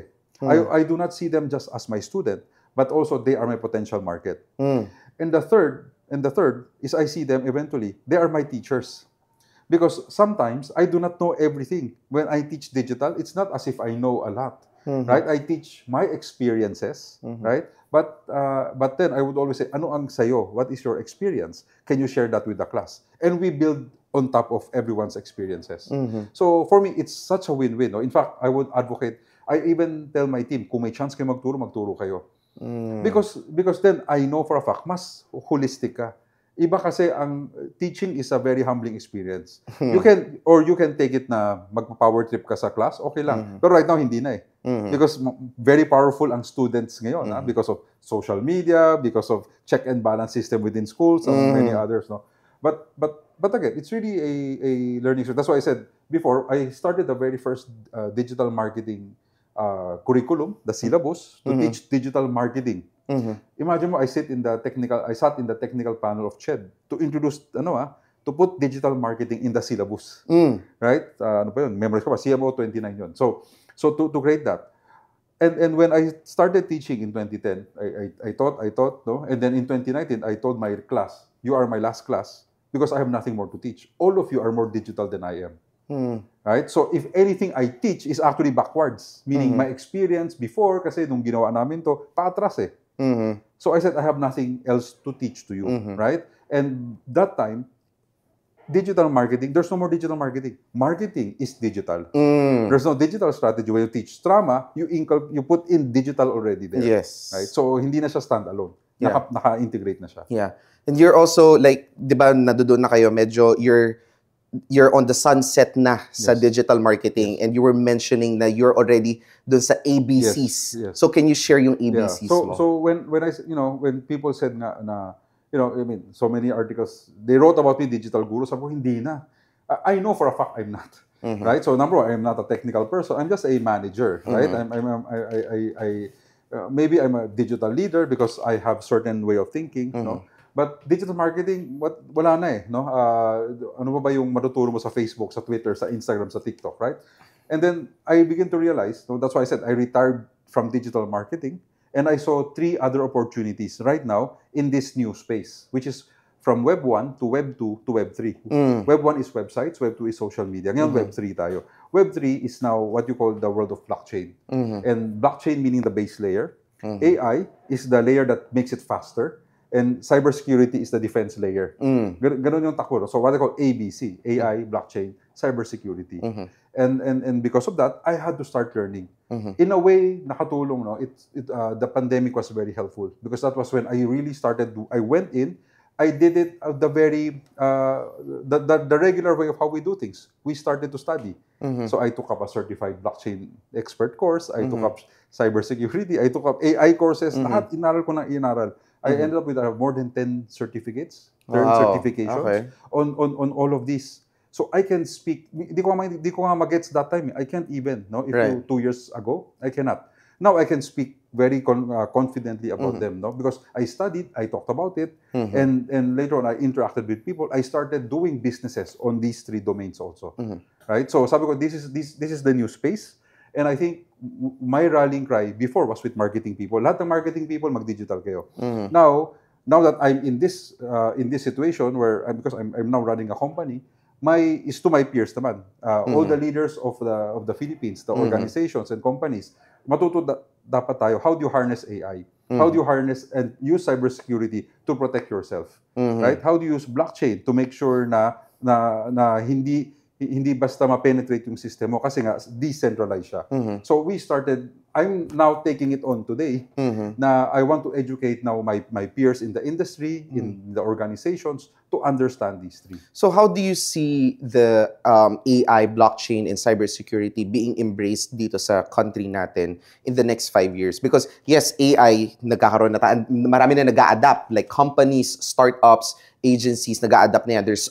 I do not see them just as my student, but also they are my potential market. And the third is I see them eventually, they are my teachers. Because sometimes I do not know everything. When I teach digital, it's not as if I know a lot, right? I teach my experiences, right? But then I would always say, ano ang sayo? What is your experience? Can you share that with the class? And we build on top of everyone's experiences. So for me, it's such a win-win. No? In fact, I would advocate, I even tell my team, kung may chance kayo magturo kayo. Because then I know for a fact, mas holistic ka. Iba kasi ang teaching is a very humbling experience. You can take it na magpa-power trip ka sa class, okay lang. Pero right now hindi na Because very powerful ang students ngayon, because of social media, because of check and balance system within schools, and many others, no. But again, it's really a learning experience. That's why I said before, I started the very first digital marketing curriculum, the syllabus, to teach digital marketing. Imagine mo, I sat in the technical panel of CHED to introduce, to put digital marketing in the syllabus. Right? Ano pa yun? Memorize ko pa, CMO 29 yun. So to create that. And when I started teaching in 2010, I taught, no? And then in 2019, I told my class, you are my last class because I have nothing more to teach. All of you are more digital than I am. Right? So if anything I teach is actually backwards, meaning my experience before, kasi nung ginawa namin to, paatras So I said, I have nothing else to teach to you, right? And that time, digital marketing, there's no more digital marketing. Marketing is digital. There's no digital strategy where you teach drama, you put in digital already there. Yes. Right? So hindi na siya standalone. Naka-integrate na siya. Yeah. And you're also like, di ba, nadoon na kayo, medyo you're on the sunset na sa digital marketing, and you were mentioning na you're already dun sa ABCs. Yes. So can you share yung ABCs mo? So when people said na I mean, so many articles, they wrote about me, digital guru, sabi ko, hindi na. I know for a fact I'm not. Right? So number one, I'm not a technical person. I'm just a manager, right? Maybe I'm a digital leader because I have certain way of thinking, no? But digital marketing, wala na no? Ano ba yung matuturo mo sa Facebook, sa Twitter, sa Instagram, sa TikTok, right? And then I begin to realize, no, that's why I said I retired from digital marketing, and I saw 3 other opportunities right now in this new space, which is from Web 1 to Web 2 to Web 3. Web 1 is websites, Web 2 is social media. Ngayon, Web 3 tayo. Web 3 is now what you call the world of blockchain. And blockchain meaning the base layer. AI is the layer that makes it faster. And cybersecurity is the defense layer. Ganon yung takbo. So what I call ABC, AI, blockchain, cybersecurity. And because of that, I had to start learning. In a way, nakatulong, no? The pandemic was very helpful because that was when I really started. I went in, I did it the very the regular way of how we do things. We started to study. So I took up a certified blockchain expert course. I took up cybersecurity. I took up AI courses. Lahat inaral ko na inaral. I ended up with more than 10 certificates, certifications on all of these. So I can speak. Di ko nga magets that time. I can't even, no? If 2 years ago, I cannot. Now I can speak very confidently about them, no? Because I studied, I talked about it, and later on I interacted with people. I started doing businesses on these 3 domains also, right? So sabi ko, this is the new space. And I think my rallying cry before was with marketing people. Lahat ng marketing people, mag-digital kayo. Now that I'm in this situation where because I'm now running a company, is to my peers naman. All the leaders of the Philippines, the organizations and companies, matuto dapat tayo. How do you harness AI? How do you harness and use cybersecurity to protect yourself? Right? How do you use blockchain to make sure na hindi basta ma-penetrate yung system mo kasi nga decentralized siya. So we started, I'm now taking it on today na I want to educate now my peers in the industry, in the organizations to understand these three. So how do you see the AI, blockchain, and cybersecurity being embraced dito sa country natin in the next 5 years? Because yes, AI, nagkakaroon na marami na nag-a-adapt, like companies, startups, agencies, nag-a-adapt na yan. There's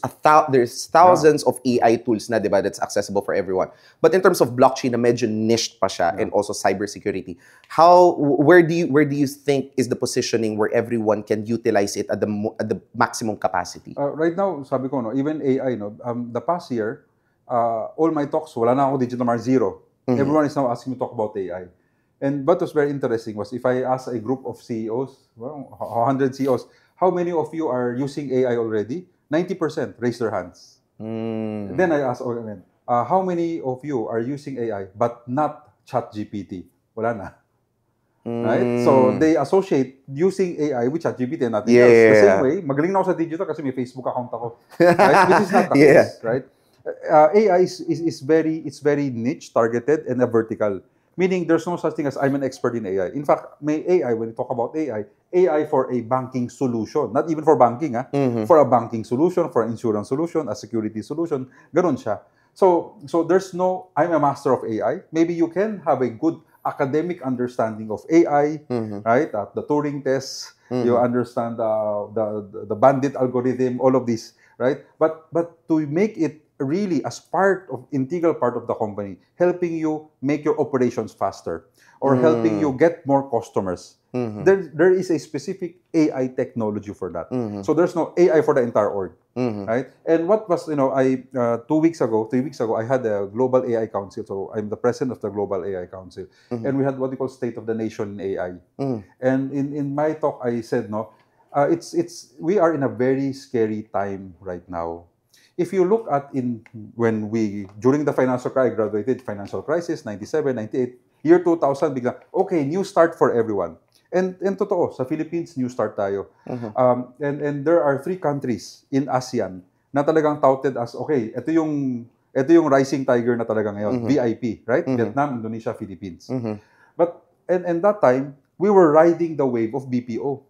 thousands of AI tools na, diba, that's accessible for everyone. But in terms of blockchain, na medyo niched pa siya, and also cybersecurity, where do you think is the positioning where everyone can utilize it at the maximum capacity? Right now, sabi ko, no, even AI, no, the past year, all my talks, wala na ako Digital Mart, zero. Everyone is now asking me to talk about AI. And what was very interesting was if I ask a group of CEOs, 100 CEOs, how many of you are using AI already? 90% raise their hands. Then I ask, how many of you are using AI but not ChatGPT? Wala na. Right? So they associate using AI with ChatGPT and nothing else. The same way, magaling na ako sa digital kasi may Facebook account ako. Right? Which is not the case, right? AI is very niche, targeted, and a vertical. Meaning there's no such thing as I'm an expert in AI. In fact, may AI, when you talk about AI for a banking solution. Not even for banking, for a banking solution, for an insurance solution, a security solution, ganun siya. So there's no, I'm a master of AI. Maybe you can have a good academic understanding of AI, right? The Turing test, you understand the bandit algorithm, all of this, right? But to make it really as integral part of the company, helping you make your operations faster or helping you get more customers. There is a specific AI technology for that. So there's no AI for the entire org, right? And what was, 3 weeks ago, I had a global AI council. So I'm the president of the global AI council. And we had what we call State of the Nation in AI. And in my talk, I said, we are in a very scary time right now. If you look at during the financial crisis, I graduated financial crisis, 97, 98, year 2000, bigla, okay, new start for everyone. And totoo, sa Philippines, new start tayo. And there are 3 countries in ASEAN na talagang touted as, okay, ito yung rising tiger na talaga ngayon, VIP, right? Vietnam, Indonesia, Philippines. But, and that time, we were riding the wave of BPO.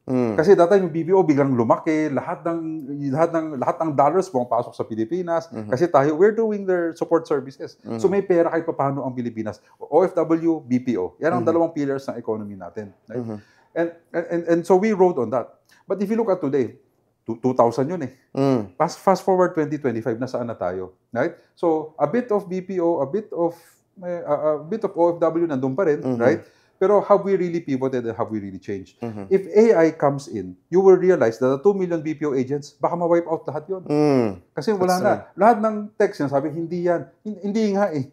Kasi that time yung BPO biglang lumaki, lahat ng dollars pumapasok sa Pilipinas kasi we're doing their support services. So may pera kahit paano ang Pilipinas. OFW, BPO. Yan ang dalawang pillars ng economy natin. Right? And so we rode on that. But if you look at today, 2000 yun eh. Fast forward 2025, nasaan na tayo? Right? So a bit of BPO, a bit of OFW nandun pa rin, right? Pero have we really pivoted and have we really changed? If AI comes in, you will realize that the 2 million BPO agents, baka ma-wipe out lahat yun. Kasi wala na. Lahat ng text niya, sabi, hindi yan. Hindi nga eh.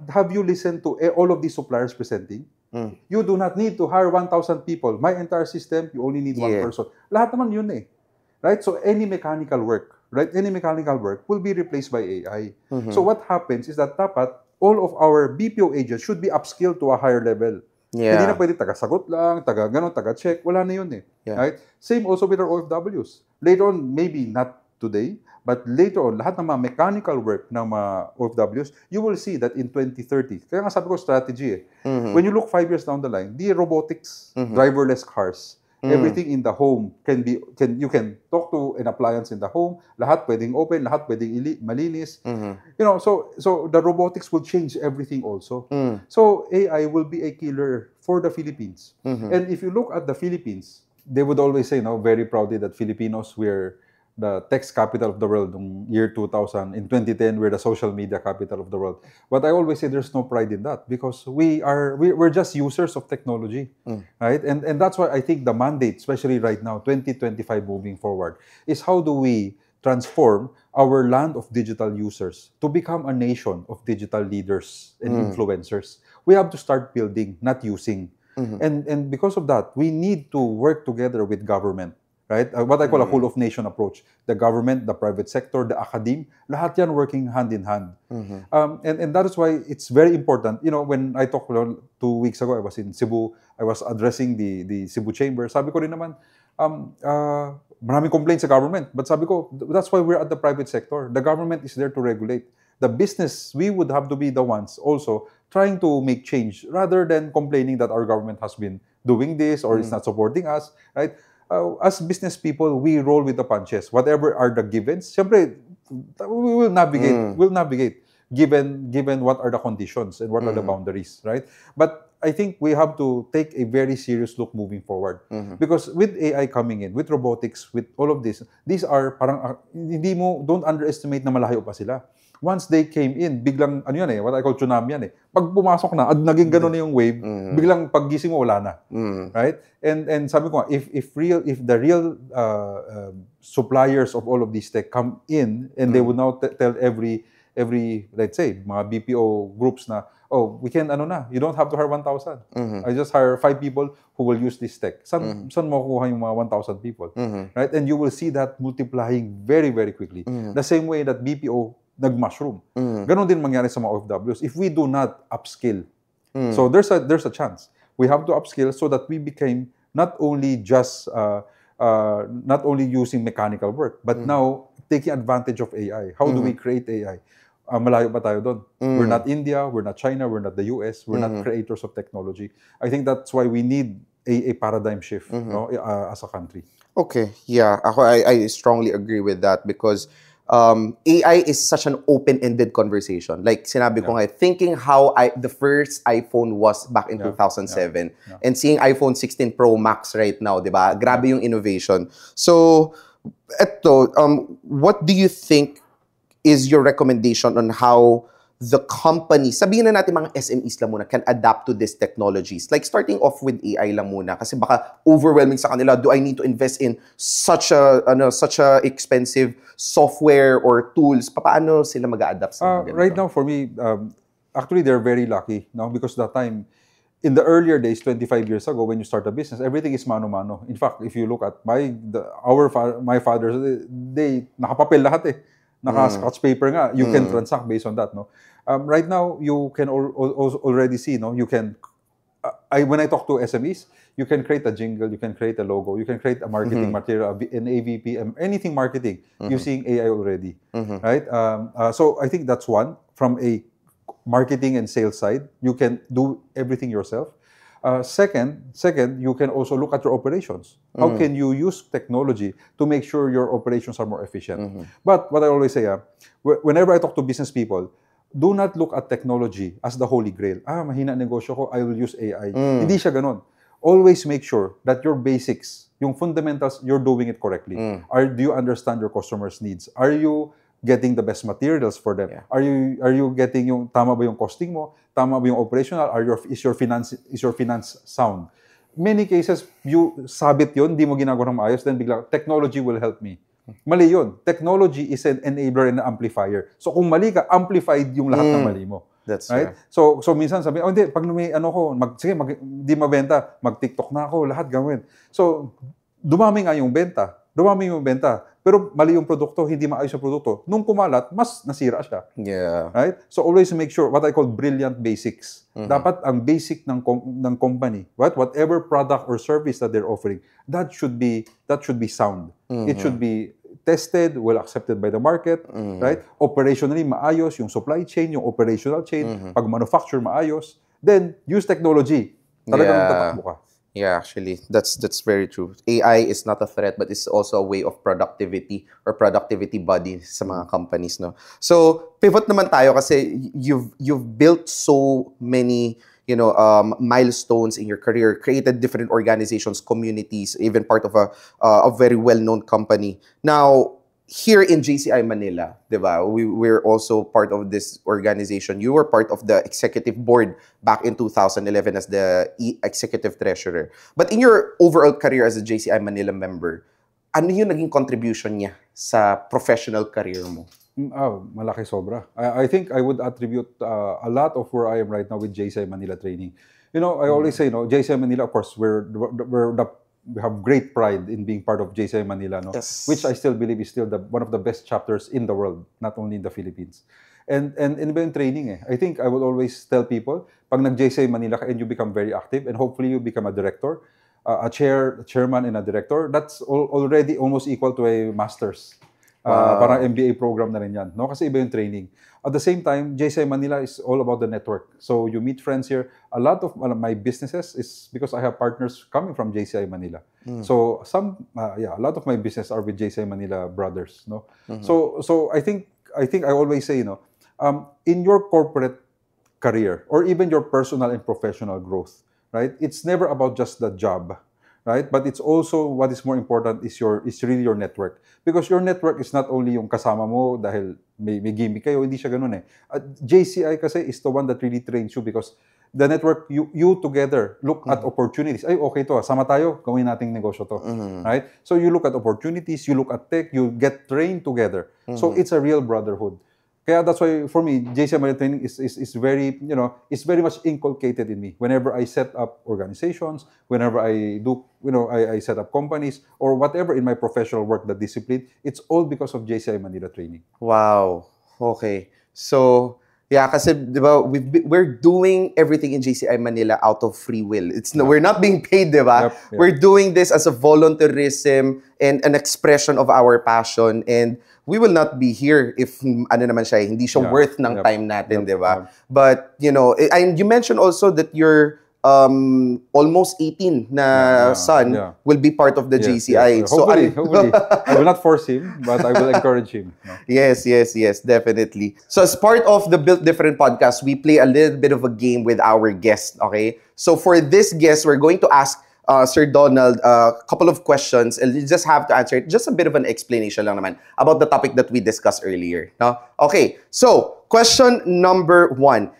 Have you listened to all of these suppliers presenting? You do not need to hire 1,000 people. My entire system, you only need one person. Lahat naman yun eh. Right? So any mechanical work will be replaced by AI. So what happens is that dapat all of our BPO agents should be upskilled to a higher level. Hindi na pwede taga-sagot lang, taga-check. Wala na yun eh. Right? Same also with our OFWs. Later on, maybe not today, but later on, lahat ng mga mechanical work ng mga OFWs, you will see that in 2030. Kaya nga sabi ko, strategy eh. When you look 5 years down the line, the robotics, driverless cars, everything in the home you can talk to an appliance in the home, lahat pwedeng open, lahat pwedeng malinis. So the robotics will change everything also. So AI will be a killer for the Philippines. And if you look at the Philippines, they would always say very proudly that Filipinos were the tech capital of the world in year 2000. In 2010, we're the social media capital of the world. But I always say there's no pride in that because we're just users of technology, right? And that's why I think the mandate, especially right now, 2025 moving forward, is how do we transform our land of digital users to become a nation of digital leaders and influencers. We have to start building, not using. And because of that, we need to work together with government. Right? What I call a whole of nation approach. The government, the private sector, the academe, lahat yan working hand in hand. And that is why it's very important. When I talked 2 weeks ago, I was in Cebu. I was addressing the Cebu Chamber. Sabi ko rin naman, maraming complaints sa government. But sabi ko, that's why we're at the private sector. The government is there to regulate. The business, we would have to be the ones also trying to make change rather than complaining that our government has been doing this or is not supporting us, right? as business people, we roll with the punches. Whatever are the givens, syempre, we will navigate. We'll navigate given what are the conditions and what are the boundaries, right? But I think we have to take a very serious look moving forward. Because with AI coming in, with robotics, with all of this, these are parang, don't underestimate na malayo pa sila. Once they came in, biglang, ano yan what I call tsunami yan Pag pumasok na, naging gano'n na yung wave, biglang paggising mo, wala na. Right? And sabi ko nga, if the real suppliers of all of these tech come in, and they would now tell every, let's say, mga BPO groups na, oh, we can, you don't have to hire 1,000. I just hire 5 people who will use this tech. Saan mo kuha yung mga 1,000 people? Right? And you will see that multiplying very, very quickly. The same way that BPO nag-mushroom. Ganon din mangyari sa mga OFWs if we do not upskill. So there's a chance. We have to upskill so that we became not only just, not only using mechanical work, but now taking advantage of AI. How do we create AI? Malayo pa tayo doon. We're not India, we're not China, we're not the US, we're not creators of technology. I think that's why we need a paradigm shift as a country. Okay, yeah. I strongly agree with that because AI is such an open-ended conversation. Like sinabi ko nga, thinking how the first iPhone was back in 2007 and seeing iPhone 16 Pro Max right now, di ba? Grabe yung innovation. So, what do you think is your recommendation on how the company, sabihin na natin mga SMEs lang muna, can adapt to these technologies? Like starting off with AI lang muna kasi baka overwhelming sa kanila. Do I need to invest in such a expensive software or tools? Paano sila mag-a-adapt sa mga right now, for me, actually they're very lucky because that time, in the earlier days, 25 years ago, when you start a business, everything is mano-mano. In fact, if you look at my fathers, they nakapapel lahat Naka-scotch paper nga. You can transact based on that, no? Right now, you can already see, no? You can, when I talk to SMEs, you can create a jingle, you can create a logo, you can create a marketing material, an AVP, anything marketing, using AI already, right? So I think that's one. From a marketing and sales side, you can do everything yourself. Second, you can also look at your operations. How can you use technology to make sure your operations are more efficient? But what I always say, whenever I talk to business people, do not look at technology as the holy grail. Mahina negosyo ko, I will use AI. Hindi siya ganon. Always make sure that your basics, yung fundamentals, you're doing it correctly. Do you understand your customers' needs? Are you getting the best materials for them? Yeah. Are you getting yung tama ba yung costing mo? Tama ba yung operational? Is your finance sound? Many cases, you sabit yun, di mo ginagawa ng maayos, then bigla, technology will help me. Mali yun. Technology is an enabler and an amplifier. So kung mali ka, amplified yung lahat ng mali mo. That's right. So minsan sabi, hindi, pag may di mabenta, mag-TikTok na ako, lahat gawin. So dumami nga yung benta. Pero mali yung produkto, hindi maayos yung produkto. Nung kumalat, mas nasira siya. Yeah. Right? So always make sure, what I call brilliant basics. Dapat ang basic ng company, right? Whatever product or service that they're offering, that should be sound. It should be tested, well accepted by the market, right? Operationally maayos yung supply chain, yung operational chain, pag manufacture maayos, then use technology. Talagang tatakbo ka. Yeah, actually, that's very true. AI is not a threat, but it's also a way of productivity or productivity body sa mga companies, no. So pivot naman tayo kasi you've built so many milestones in your career, created different organizations, communities, even part of a very well-known company. Now, here in JCI Manila, diba, we're also part of this organization. You were part of the executive board back in 2011 as the executive treasurer. But in your overall career as a JCI Manila member, ano yung naging contribution niya sa professional career mo? Malaki sobra. I think I would attribute a lot of where I am right now with JCI Manila training. I always say, JCI Manila, of course, we have great pride in being part of JCI Manila, no? Yes. Which I still believe is still one of the best chapters in the world, not only in the Philippines. And in training, I think I will always tell people, pag nag-JCI Manila ka and you become very active, and hopefully you become a director, a chairman and a director, that's already almost equal to a master's. Parang MBA program na rin yan, no? Kasi iba yung training. At the same time, JCI Manila is all about the network. So you meet friends here. A lot of my businesses is because I have partners coming from JCI Manila. So a lot of my business are with JCI Manila brothers, no? So I think I always say, in your corporate career or even your personal and professional growth, right? It's never about just the job, right? But it's also what is more important is really your network. Because your network is not only yung kasama mo dahil may gimmick kayo, hindi siya ganun eh. JCI kasi is the one that really trains you because the network, you together look at opportunities. Ay, okay to, sama tayo, gawin nating negosyo to. Right? So you look at opportunities, you look at tech, you get trained together. So it's a real brotherhood. Kaya that's why for me, JCI Manila training is very, it's very much inculcated in me. Whenever I set up organizations, whenever I do, I set up companies or whatever in my professional work, the discipline, it's all because of JCI Manila training. Wow. Okay. So, yeah, kasi diba, we're doing everything in JCI Manila out of free will. We're not being paid, diba? Yep. We're doing this as a volunteerism and an expression of our passion. And we will not be here if hindi siya worth ng time natin, diba? But, and you mentioned also that your almost 18 na son will be part of the JCI. So hopefully. I will not force him, but I will encourage him. Yes, definitely. So as part of the Built Different podcast, we play a little bit of a game with our guest, okay? So for this guest, we're going to ask Sir Donald a couple of questions and you just have to answer it. Just a bit of an explanation lang naman about the topic that we discussed earlier. No? Okay, so question number 1.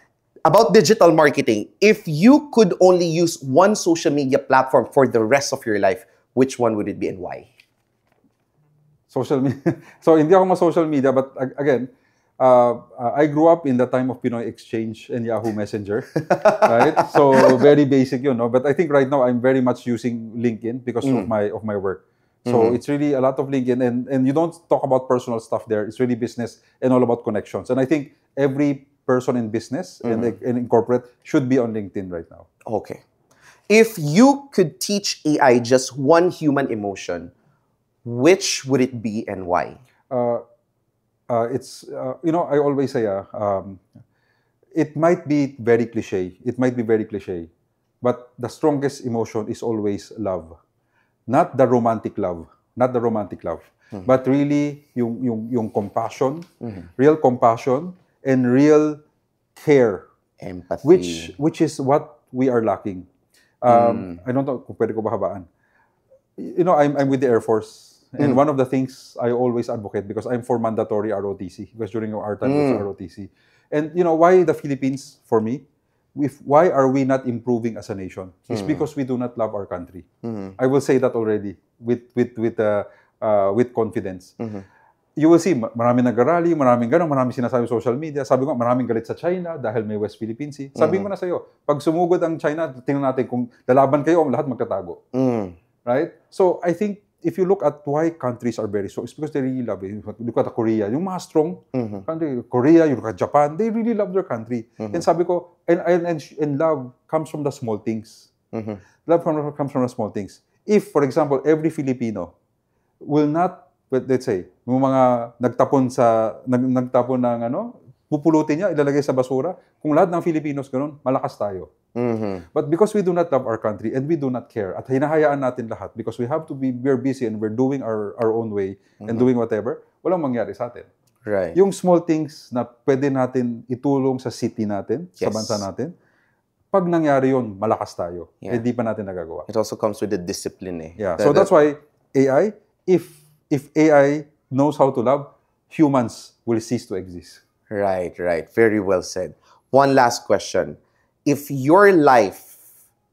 About digital marketing, if you could only use one social media platform for the rest of your life, which one would it be and why? Social media. So, hindi ako ma-social media, but again, I grew up in the time of Pinoy Exchange and Yahoo Messenger, right? So, very basic yun, no? But I think right now, I'm very much using LinkedIn because of my work. So, it's really a lot of LinkedIn, and you don't talk about personal stuff there. It's really business and all about connections. And I think every person in business and in corporate should be on LinkedIn right now. Okay. If you could teach AI just one human emotion, which would it be and why? It's, I always say, it might be very cliche. But the strongest emotion is always love. Not the romantic love. But really yung compassion, real compassion, and real care, empathy, which is what we are lacking. I don't know kung pwede ko ba habaan. I'm with the Air Force, and one of the things I always advocate because I'm for mandatory ROTC because during our time it was ROTC. And why the Philippines for me? Why are we not improving as a nation? It's because we do not love our country. I will say that already with confidence. You will see, maraming nag-rally, maraming sinasabi sa social media. Sabi ko, maraming galit sa China dahil may West Philippine Sea. Sabi ko na sa'yo, pag sumugod ang China, tingnan natin kung lalaban kayo, lahat magtatago. Right? So, I think, if you look at why countries are very strong, it's because they really love it. Look at Korea, yung mga strong country, Korea, you look at Japan, they really love their country. And sabi ko, and love comes from the small things. Love comes from the small things. If, for example, every Filipino will not, let's say, yung mga nagtapon ng pupulutin niya, ilalagay sa basura. Kung lahat ng Filipinos ganun, malakas tayo. But because we do not love our country and we do not care, at hinahayaan natin lahat because we're busy and we're doing our own way and doing whatever, walang mangyari sa atin. Right. Yung small things na pwede natin itulong sa city natin, sa bansa natin, pag nangyari yun, malakas tayo. Hindi pa natin nagagawa. It also comes with the discipline. Yeah. So that's why AI, if AI knows how to love, humans will cease to exist. Right. Very well said. One last question. If your life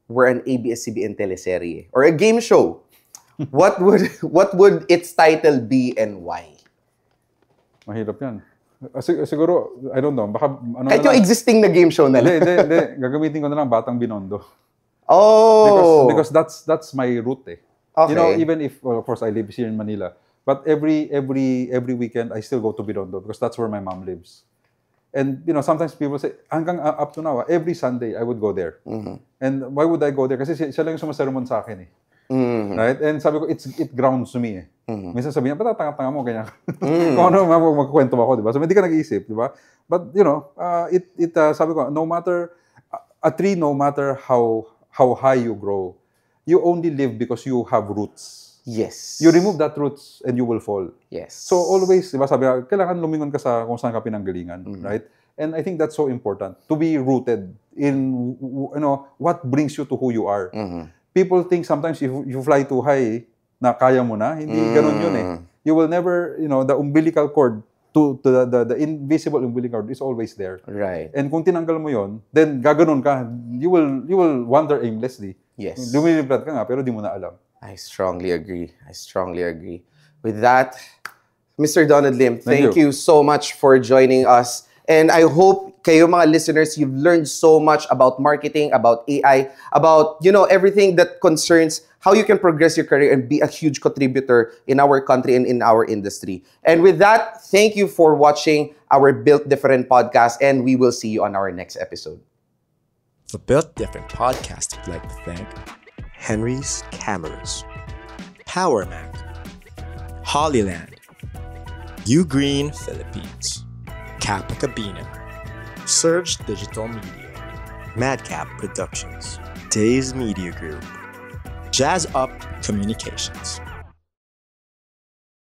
were an ABS-CBN teleserye or a game show, what would its title be and why? Mahirap yan. Siguro, I don't know, baka kahit yung existing na game show na lang. Hindi. Gagamitin ko na lang Batang Binondo. Oh! Because that's my route eh. Okay. Even if, well, of course, I live here in Manila, but every weekend, I still go to Binondo because that's where my mom lives. And, sometimes people say, hanggang up to now, every Sunday, I would go there. And why would I go there? Kasi siya lang yung sumasermon sa akin eh. Right? And sabi ko, it grounds me eh. Minsan sabi niya, ba't tanga-tanga mo, ganyan. Kung ano, magkukwento ako, di ba? So, hindi ka nag-iisip, di ba? But, sabi ko, a tree, no matter how high you grow, you only live because you have roots. Yes. You remove that roots and you will fall. Yes. So always, diba, sabi ka, kailangan lumingon ka sa kung saan ka pinanggalingan, right? And I think that's so important, to be rooted in what brings you to who you are. People think sometimes if you fly too high, na kaya mo na, hindi ganun yun eh. You will never, the umbilical cord to the invisible umbilical cord is always there. Right. And kung tinanggal mo yon, then gaganon ka, you will wander aimlessly. Yes. Lumilipad ka nga pero di mo na alam. I strongly agree. With that, Mr. Donald Lim, thank you so much for joining us. And I hope kayo mga listeners, you've learned so much about marketing, about AI, about, everything that concerns how you can progress your career and be a huge contributor in our country and in our industry. And with that, thank you for watching our Built Different podcast, and we will see you on our next episode. The Built Different podcast would like to thank Henry's Cameras, Power Mac, Hollyland, Ugreen Philippines, Kappa Cabina, Surge Digital Media, Madcap Productions, Days Media Group, Jazz Up Communications.